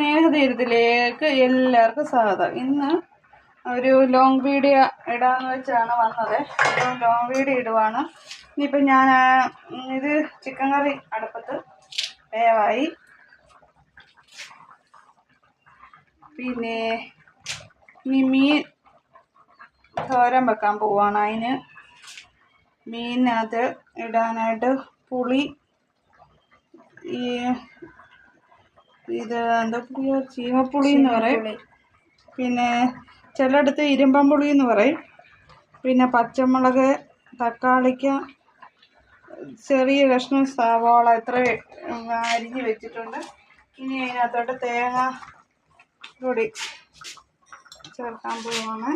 സ്നേഹതീരത്തിലേക്ക് എല്ലാവർക്കും സ്വാഗതം. ഇന്ന് ഒരു ലോങ് വീഡിയോ ഇടാന്ന് വെച്ചാണ് വന്നത്. അപ്പോൾ ലോങ് വീഡിയോ ഇടുവാണ്. ഇനിയിപ്പോൾ ഞാൻ ഇത് ചിക്കൻ കറി അടുപ്പത്ത് വേവായി. പിന്നെ ഇനി മീൻ തോരൻ വെക്കാൻ പോവാണ്. അതിന് മീനിനകത്ത് ഇടാനായിട്ട് പുളി, ഇത് എന്താ പുളിയോ, ചീമപ്പുളി എന്ന് പറയും, പിന്നെ ചിലയിടത്ത് ഇരുമ്പമ്പുളി എന്ന് പറയും, പിന്നെ പച്ചമുളക്, തക്കാളിക്ക, ചെറിയ കഷ്ണം സവാള ഇത്ര അരിഞ്ഞ് വെച്ചിട്ടുണ്ട്. ഇനി അതിനകത്തോട്ട് തേങ്ങ കൂടി ചേർക്കാൻ പോവാണ്.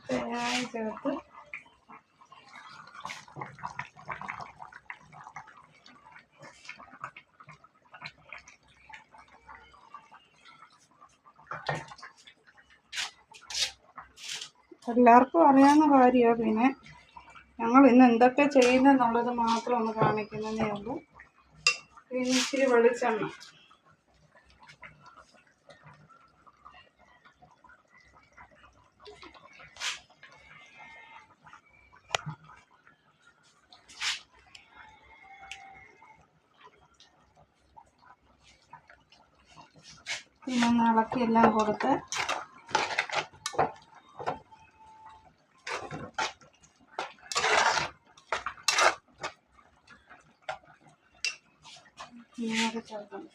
തേങ്ങ ചേർത്ത് എല്ലാവർക്കും അറിയാവുന്ന കാര്യമാണ്. പിന്നെ ഞങ്ങൾ ഇന്ന് എന്തൊക്കെ ചെയ്യുന്നതെന്നുള്ളത് മാത്രം ഒന്ന് കാണിക്കുന്നതേ ഉള്ളൂ. പിന്നെ ഇച്ചിരി വെളിച്ചെണ്ണ, പിന്നെ ഒന്ന് ഇളക്കി എല്ലാം കൊടുത്ത് ഇങ്ങനെ ചേർക്കണം.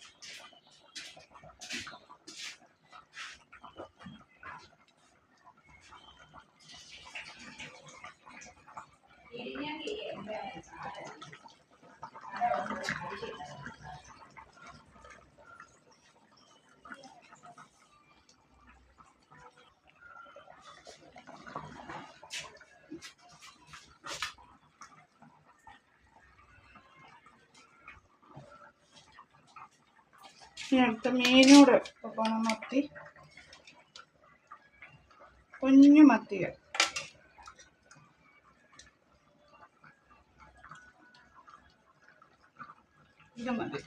ഇനി അടുത്ത മീനൂടെ പോകണം. മത്തി, കുഞ്ഞു മത്തിയ, ഇത് മതി.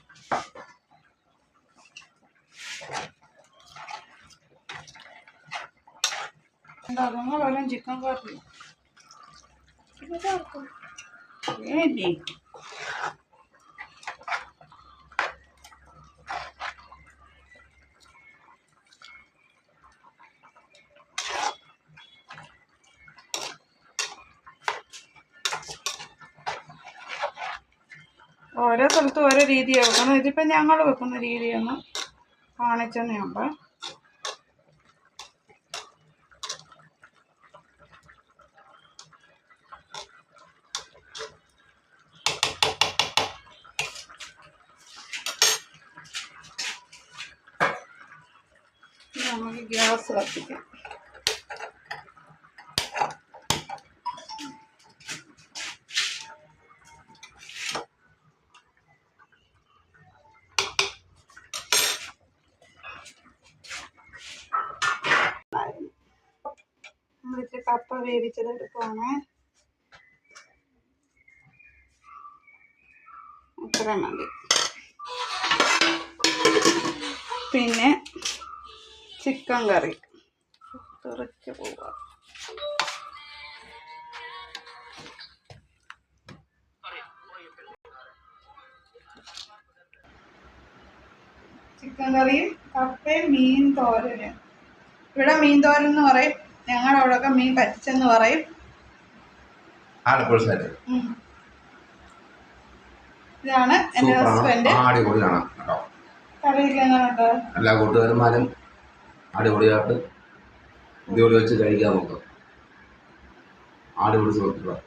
ഉണ്ടാകുമ്പോൾ വല്ലതും ചിക്കൻ കറി ഏതി ഓരോ സ്ഥലത്തും ഓരോ രീതിയാണ് വെക്കുന്നത്. ഇതിപ്പോൾ ഞങ്ങൾ വെക്കുന്ന രീതിയൊന്ന് കാണിച്ചെന്നേ ഉണ്ട്. നമുക്ക് ഗ്യാസ് കത്തിക്കാം. നമ്മളിച്ച് കപ്പ വേവിച്ചതെടുക്കുവാണ്. അത്ര മതി. പിന്നെ ചിക്കൻ കറി തുറച്ച് പോവാം. ചിക്കൻ കറിയും കപ്പയും മീൻ തോരനും. ഇവിടെ മീൻ തോരൻ എന്ന് പറയും, ഞങ്ങളുടെ അവിടെയൊക്കെ മീൻ പറ്റിച്ചെന്ന് പറയും. ഇതാണ് എന്റെ ഹസ്ബൻഡ്. കറിയില്ലെന്നുണ്ട് എല്ലാ കൂട്ടുകാരന്മാരും അടിപൊളിയായിട്ട് അടിപൊളി വെച്ച് കഴിക്കാൻ നോക്കുക. അടിപൊളി സുഹൃത്തുക്കളാണ്.